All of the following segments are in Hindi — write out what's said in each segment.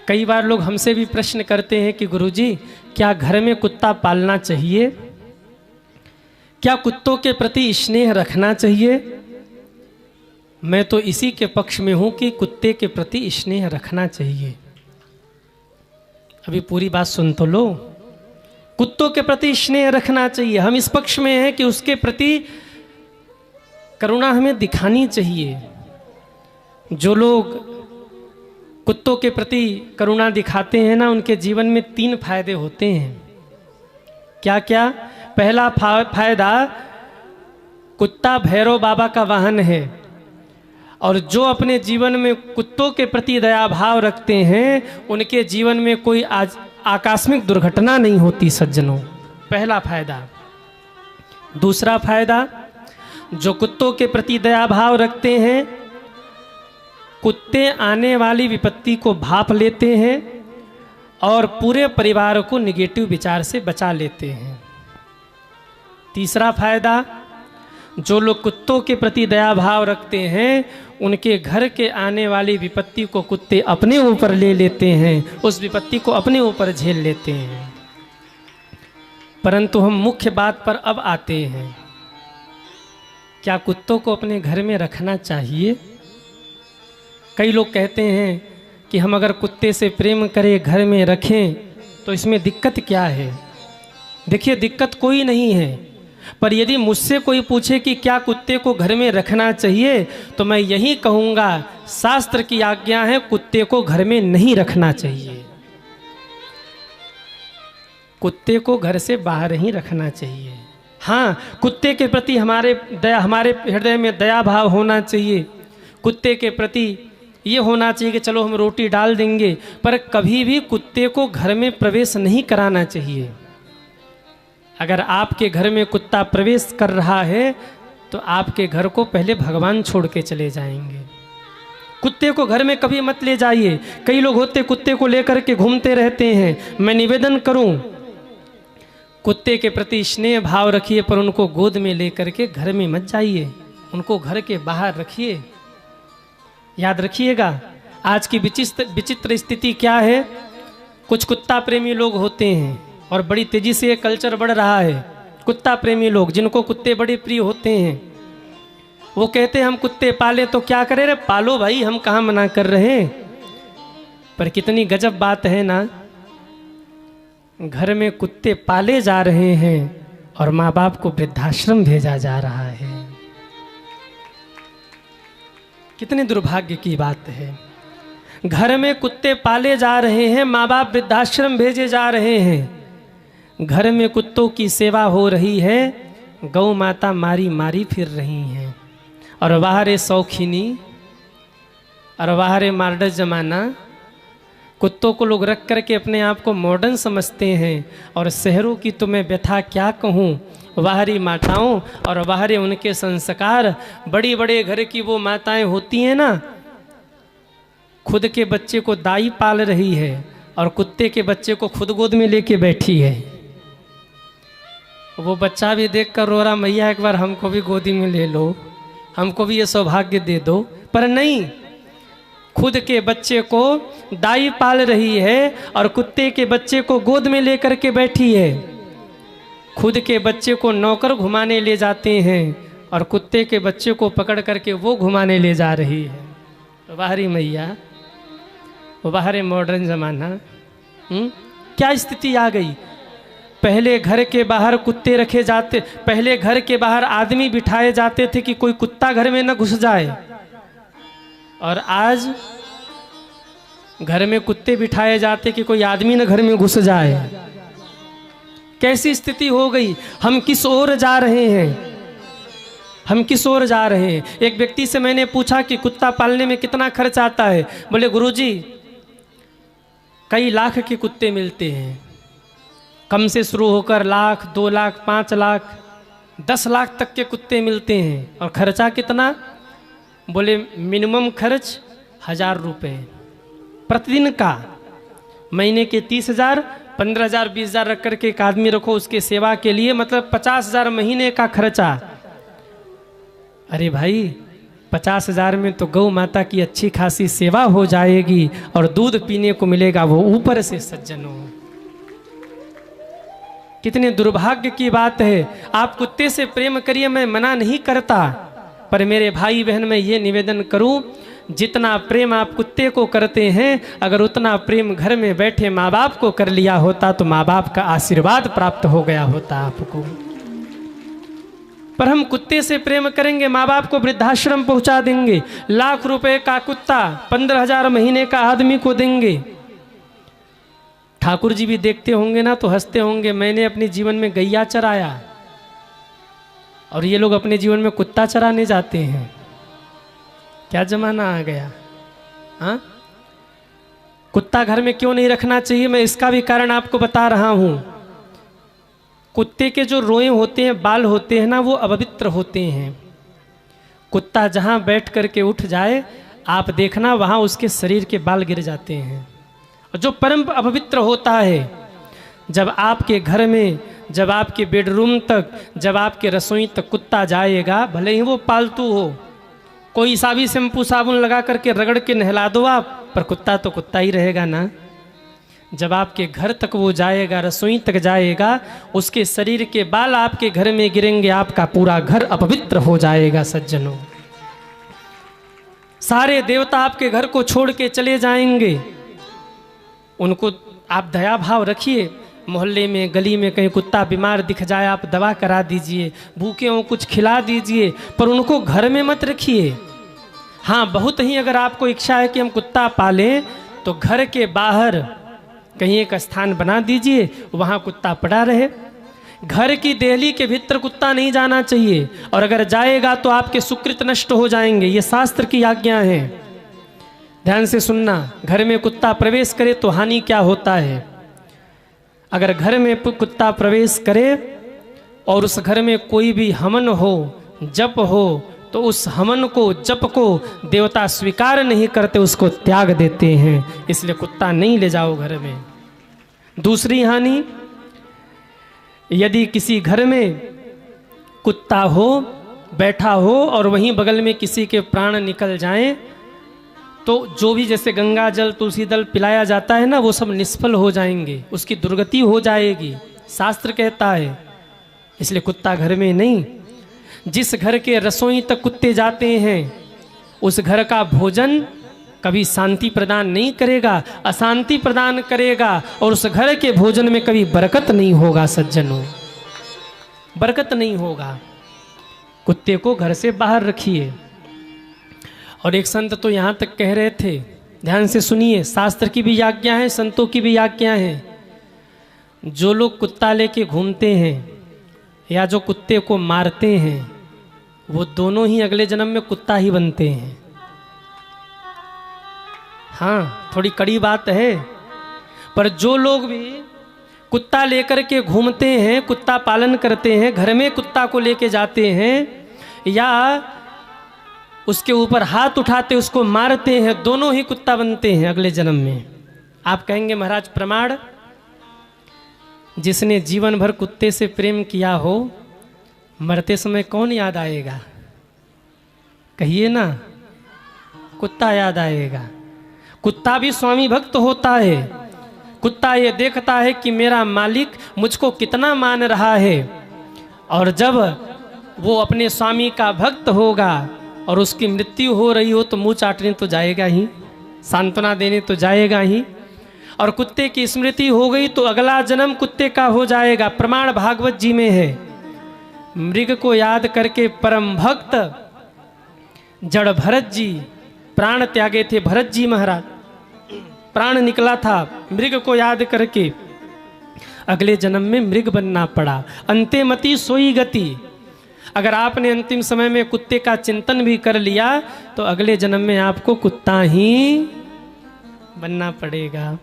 कई बार लोग हमसे भी प्रश्न करते हैं कि गुरुजी क्या घर में कुत्ता पालना चाहिए, क्या कुत्तों के प्रति स्नेह रखना चाहिए। मैं तो इसी के पक्ष में हूं कि कुत्ते के प्रति स्नेह रखना चाहिए। अभी पूरी बात सुन तो लो। कुत्तों के प्रति स्नेह रखना चाहिए, हम इस पक्ष में हैं कि उसके प्रति करुणा हमें दिखानी चाहिए। जो लोग कुत्तों के प्रति करुणा दिखाते हैं ना, उनके जीवन में 3 फायदे होते हैं। क्या क्या? पहला फायदा, कुत्ता भैरव बाबा का वाहन है, और जो अपने जीवन में कुत्तों के प्रति दया भाव रखते हैं उनके जीवन में कोई आकस्मिक दुर्घटना नहीं होती सज्जनों। पहला फायदा। दूसरा फायदा, जो कुत्तों के प्रति दया भाव रखते हैं, कुत्ते आने वाली विपत्ति को भांप लेते हैं और पूरे परिवार को नेगेटिव विचार से बचा लेते हैं। तीसरा फायदा, जो लोग कुत्तों के प्रति दया भाव रखते हैं उनके घर के आने वाली विपत्ति को कुत्ते अपने ऊपर ले लेते हैं, उस विपत्ति को अपने ऊपर झेल लेते हैं। परंतु हम मुख्य बात पर अब आते हैं, क्या कुत्तों को अपने घर में रखना चाहिए? कई लोग कहते हैं कि हम अगर कुत्ते से प्रेम करें, घर में रखें, तो इसमें दिक्कत क्या है? देखिए, दिक्कत कोई नहीं है, पर यदि मुझसे कोई पूछे कि क्या कुत्ते को घर में रखना चाहिए, तो मैं यही कहूँगा, शास्त्र की आज्ञा है कुत्ते को घर में नहीं रखना चाहिए। कुत्ते को घर से बाहर ही रखना चाहिए। हाँ, कुत्ते के प्रति हमारे हृदय में दया भाव होना चाहिए। कुत्ते के प्रति ये होना चाहिए कि चलो हम रोटी डाल देंगे, पर कभी भी कुत्ते को घर में प्रवेश नहीं कराना चाहिए। अगर आपके घर में कुत्ता प्रवेश कर रहा है तो आपके घर को पहले भगवान छोड़ के चले जाएंगे। कुत्ते को घर में कभी मत ले जाइए। कई लोग होते कुत्ते को लेकर के घूमते रहते हैं। मैं निवेदन करूं, कुत्ते के प्रति स्नेह भाव रखिए, पर उनको गोद में लेकर के घर में मत जाइए, उनको घर के बाहर रखिए। याद रखिएगा, आज की विचित्र स्थिति क्या है, कुछ कुत्ता प्रेमी लोग होते हैं और बड़ी तेजी से ये कल्चर बढ़ रहा है। कुत्ता प्रेमी लोग, जिनको कुत्ते बड़े प्रिय होते हैं, वो कहते हैं हम कुत्ते पाले तो क्या करें रे, पालो भाई, हम कहाँ मना कर रहे हैं। पर कितनी गजब बात है ना, घर में कुत्ते पाले जा रहे हैं और माँ बाप को वृद्धाश्रम भेजा जा रहा है। कितने दुर्भाग्य की बात है। घर में कुत्ते पाले जा रहे हैं, माँ बाप वृद्धाश्रम भेजे जा रहे हैं। घर में कुत्तों की सेवा हो रही है, गौ माता मारी मारी फिर रही हैं, और बाहर शौखीनी और बाहर मॉडर्न ज़माना। कुत्तों को लोग रख करके अपने आप को मॉडर्न समझते हैं, और शहरों की तो मैं व्यथा क्या कहूँ। बाहरी माताओं और बाहरी उनके संस्कार, बड़ी बड़े घर की वो माताएं होती हैं ना, खुद के बच्चे को दाई पाल रही है और कुत्ते के बच्चे को खुद गोद में लेके बैठी है। वो बच्चा भी देख कर रो रहा, मैया एक बार हमको भी गोदी में ले लो, हमको भी ये सौभाग्य दे दो। पर नहीं, खुद के बच्चे को दाई पाल रही है और कुत्ते के बच्चे को गोद में लेकर के बैठी है। खुद के बच्चे को नौकर घुमाने ले जाते हैं और कुत्ते के बच्चे को पकड़ करके वो घुमाने ले जा रही है। बाहरी मैया, बाहर मॉडर्न ज़माना। क्या स्थिति आ गई। पहले घर के बाहर कुत्ते रखे जाते, पहले घर के बाहर आदमी बिठाए जाते थे कि कोई कुत्ता घर में न घुस जाए, और आज घर में कुत्ते बिठाए जाते कि कोई आदमी न घर में घुस जाए। कैसी स्थिति हो गई। हम किस ओर जा रहे हैं, हम किस ओर जा रहे हैं। एक व्यक्ति से मैंने पूछा कि कुत्ता पालने में कितना खर्च आता है। बोले गुरुजी, कई लाख के कुत्ते मिलते हैं, कम से शुरू होकर लाख, 2 लाख, 5 लाख, 10 लाख तक के कुत्ते मिलते हैं। और खर्चा कितना? बोले मिनिमम खर्च 1000 रुपये प्रतिदिन का। महीने के 30,000, 15,000, 20,000 रख करके एक आदमी रखो उसके सेवा के लिए, मतलब 50,000 महीने का खर्चा। अरे भाई, 50,000 में तो गौ माता की अच्छी खासी सेवा हो जाएगी और दूध पीने को मिलेगा वो ऊपर से सज्जनों। कितने दुर्भाग्य की बात है। आप कुत्ते से प्रेम करिए, मैं मना नहीं करता, पर मेरे भाई बहन मैं ये निवेदन करूं, जितना प्रेम आप कुत्ते को करते हैं, अगर उतना प्रेम घर में बैठे माँ बाप को कर लिया होता तो माँ बाप का आशीर्वाद प्राप्त हो गया होता आपको। पर हम कुत्ते से प्रेम करेंगे, माँ बाप को वृद्धाश्रम पहुंचा देंगे, लाख रुपए का कुत्ता 15,000 महीने का आदमी को देंगे। ठाकुर जी भी देखते होंगे ना तो हंसते होंगे, मैंने अपने जीवन में गैया चराया और ये लोग अपने जीवन में कुत्ता चराने जाते हैं। क्या जमाना आ गया। हाँ, कुत्ता घर में क्यों नहीं रखना चाहिए, मैं इसका भी कारण आपको बता रहा हूं। कुत्ते के जो रोए होते हैं, बाल होते हैं ना, वो अपवित्र होते हैं। कुत्ता जहां बैठ करके उठ जाए, आप देखना वहां उसके शरीर के बाल गिर जाते हैं। और जो परम अपवित्र होता है, जब आपके घर में, जब आपके बेडरूम तक, जब आपके रसोई तक कुत्ता जाएगा, भले ही वो पालतू हो, कोई सा भी शैम्पू साबुन लगा करके रगड़ के नहला दो आप, पर कुत्ता तो कुत्ता ही रहेगा ना। जब आपके घर तक वो जाएगा, रसोई तक जाएगा, उसके शरीर के बाल आपके घर में गिरेंगे, आपका पूरा घर अपवित्र हो जाएगा सज्जनों। सारे देवता आपके घर को छोड़ के चले जाएंगे। उनको आप दया भाव रखिए। मोहल्ले में, गली में कहीं कुत्ता बीमार दिख जाए, आप दवा करा दीजिए, भूखे हों कुछ खिला दीजिए, पर उनको घर में मत रखिए। हाँ, बहुत ही अगर आपको इच्छा है कि हम कुत्ता पालें तो घर के बाहर कहीं एक स्थान बना दीजिए, वहाँ कुत्ता पड़ा रहे। घर की देहली के भीतर कुत्ता नहीं जाना चाहिए, और अगर जाएगा तो आपके सुकृत नष्ट हो जाएंगे। ये शास्त्र की आज्ञा है, ध्यान से सुनना। घर में कुत्ता प्रवेश करे तो हानि क्या होता है। अगर घर में कुत्ता प्रवेश करे और उस घर में कोई भी हवन हो, जप हो, तो उस हवन को, जप को देवता स्वीकार नहीं करते, उसको त्याग देते हैं। इसलिए कुत्ता नहीं ले जाओ घर में। दूसरी हानि, यदि किसी घर में कुत्ता हो, बैठा हो और वहीं बगल में किसी के प्राण निकल जाएं, तो जो भी जैसे गंगा जल, तुलसी दल पिलाया जाता है ना, वो सब निष्फल हो जाएंगे, उसकी दुर्गति हो जाएगी, शास्त्र कहता है। इसलिए कुत्ता घर में नहीं। जिस घर के रसोई तक कुत्ते जाते हैं, उस घर का भोजन कभी शांति प्रदान नहीं करेगा, अशांति प्रदान करेगा, और उस घर के भोजन में कभी बरकत नहीं होगा सज्जनों, बरकत नहीं होगा। कुत्ते को घर से बाहर रखिए। और एक संत तो यहाँ तक कह रहे थे, ध्यान से सुनिए, शास्त्र की भी आज्ञा है, संतों की भी आज्ञा है। जो लोग कुत्ता लेके घूमते हैं या जो कुत्ते को मारते हैं, वो दोनों ही अगले जन्म में कुत्ता ही बनते हैं। हाँ, थोड़ी कड़ी बात है, पर जो लोग भी कुत्ता लेकर के घूमते हैं, कुत्ता पालन करते हैं, घर में कुत्ता को लेके जाते हैं या उसके ऊपर हाथ उठाते उसको मारते हैं, दोनों ही कुत्ता बनते हैं अगले जन्म में। आप कहेंगे महाराज प्रमाण? जिसने जीवन भर कुत्ते से प्रेम किया हो, मरते समय कौन याद आएगा? कहिए ना, कुत्ता याद आएगा। कुत्ता भी स्वामी भक्त होता है। कुत्ता ये देखता है कि मेरा मालिक मुझको कितना मान रहा है, और जब वो अपने स्वामी का भक्त होगा और उसकी मृत्यु हो रही हो तो मुंह चाटने तो जाएगा ही, सांत्वना देने तो जाएगा ही। और कुत्ते की स्मृति हो गई तो अगला जन्म कुत्ते का हो जाएगा। प्रमाण भागवत जी में है। मृग को याद करके परम भक्त जड़ भरत जी प्राण त्यागे थे। भरत जी महाराज, प्राण निकला था, मृग को याद करके अगले जन्म में मृग बनना पड़ा। अंते मति सोई गति। अगर आपने अंतिम समय में कुत्ते का चिंतन भी कर लिया तो अगले जन्म में आपको कुत्ता ही बनना पड़ेगा।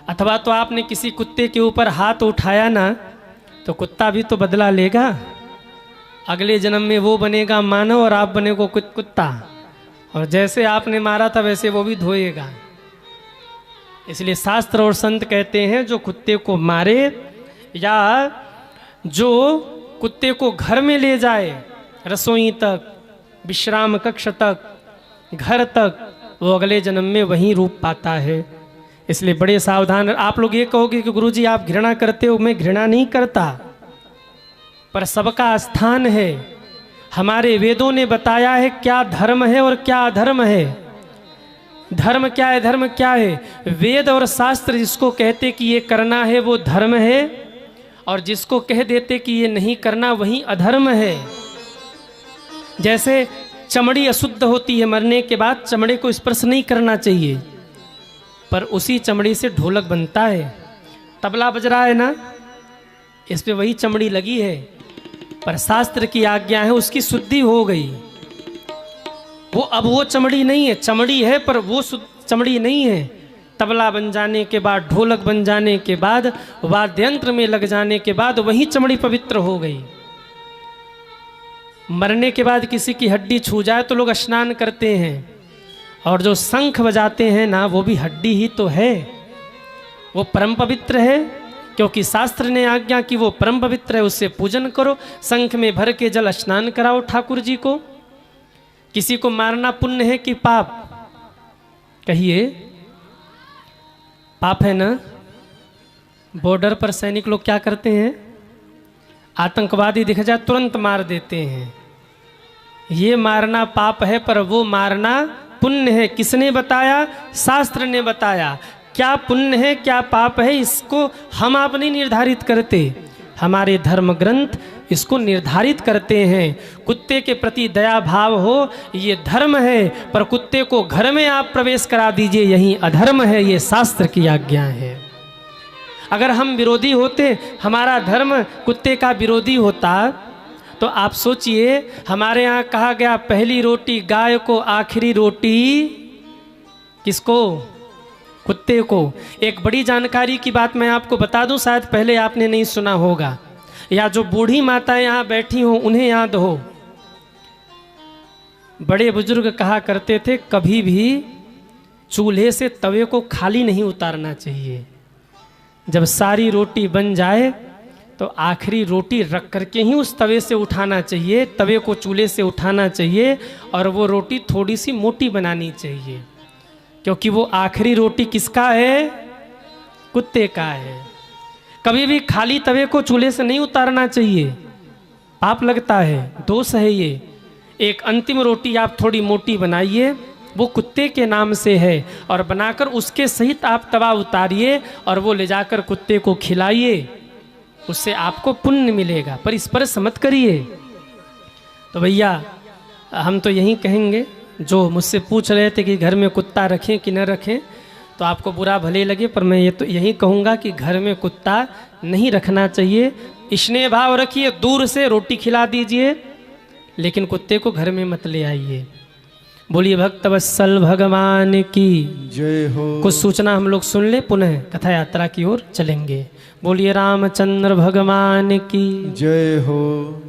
अथवा तो आपने किसी कुत्ते के ऊपर हाथ उठाया ना, तो कुत्ता भी तो बदला लेगा। अगले जन्म में वो बनेगा मानव और आप बनेगो कुत्ता, और जैसे आपने मारा था वैसे वो भी धोएगा। इसलिए शास्त्र और संत कहते हैं, जो कुत्ते को मारे या जो कुत्ते को घर में ले जाए रसोई तक, विश्राम कक्ष तक, घर तक, वो अगले जन्म में वही रूप पाता है। इसलिए बड़े सावधान। आप लोग ये कहोगे कि गुरुजी आप घृणा करते हो, मैं घृणा नहीं करता, पर सबका स्थान है। हमारे वेदों ने बताया है क्या धर्म है और क्या अधर्म है। धर्म क्या है, धर्म क्या है। वेद और शास्त्र जिसको कहते कि ये करना है वो धर्म है, और जिसको कह देते कि ये नहीं करना वही अधर्म है। जैसे चमड़ी अशुद्ध होती है, मरने के बाद चमड़े को स्पर्श नहीं करना चाहिए, पर उसी चमड़ी से ढोलक बनता है। तबला बज रहा है ना, इस पे वही चमड़ी लगी है, पर शास्त्र की आज्ञा है उसकी शुद्धि हो गई। वो अब वो चमड़ी नहीं है, चमड़ी है पर वो चमड़ी नहीं है। तबला बन जाने के बाद, ढोलक बन जाने के बाद, वाद्य यंत्र में लग जाने के बाद वही चमड़ी पवित्र हो गई। मरने के बाद किसी की हड्डी छू जाए तो लोग स्नान करते हैं, और जो शंख बजाते हैं ना वो भी हड्डी ही तो है, वो परम पवित्र है, क्योंकि शास्त्र ने आज्ञा की वो परम पवित्र है, उससे पूजन करो। शंख में भर के जल स्नान कराओ ठाकुर जी को। किसी को मारना पुण्य है कि पाप? कहिए, पाप है ना। बॉर्डर पर सैनिक लोग क्या करते हैं, आतंकवादी दिख जाए तुरंत मार देते हैं। ये मारना पाप है, पर वो मारना पुण्य है। किसने बताया? शास्त्र ने बताया। क्या पुण्य है क्या पाप है इसको हम आप नहीं निर्धारित करते, हमारे धर्म ग्रंथ इसको निर्धारित करते हैं। कुत्ते के प्रति दया भाव हो ये धर्म है, पर कुत्ते को घर में आप प्रवेश करा दीजिए यही अधर्म है, ये शास्त्र की आज्ञा है। अगर हम विरोधी होते, हमारा धर्म कुत्ते का विरोधी होता, तो आप सोचिए हमारे यहाँ कहा गया पहली रोटी गाय को, आखिरी रोटी किसको? कुत्ते को। एक बड़ी जानकारी की बात मैं आपको बता दूं, शायद पहले आपने नहीं सुना होगा, या जो बूढ़ी माताएं यहाँ बैठी हो उन्हें याद हो। बड़े बुजुर्ग कहा करते थे कभी भी चूल्हे से तवे को खाली नहीं उतारना चाहिए। जब सारी रोटी बन जाए तो आखिरी रोटी रख करके ही उस तवे से उठाना चाहिए, तवे को चूल्हे से उठाना चाहिए, और वो रोटी थोड़ी सी मोटी बनानी चाहिए, क्योंकि वो आखिरी रोटी किसका है? कुत्ते का है। कभी भी खाली तवे को चूल्हे से नहीं उतारना चाहिए, पाप लगता है, दोष है ये। एक अंतिम रोटी आप थोड़ी मोटी बनाइए, वो कुत्ते के नाम से है, और बनाकर उसके सहित आप तवा उतारिए और वो ले जाकर कुत्ते को खिलाइए, उससे आपको पुण्य मिलेगा, पर इस पर मत करिए। तो भैया हम तो यही कहेंगे, जो मुझसे पूछ रहे थे कि घर में कुत्ता रखें कि न रखें, तो आपको बुरा भले लगे, पर मैं ये तो यही कहूँगा कि घर में कुत्ता नहीं रखना चाहिए। स्नेह भाव रखिए, दूर से रोटी खिला दीजिए, लेकिन कुत्ते को घर में मत ले आइए। बोलिए भक्तवत्सल भगवान की जय हो। कुछ सूचना हम लोग सुन ले, पुनः कथा यात्रा की ओर चलेंगे। बोलिए रामचंद्र भगवान की जय हो।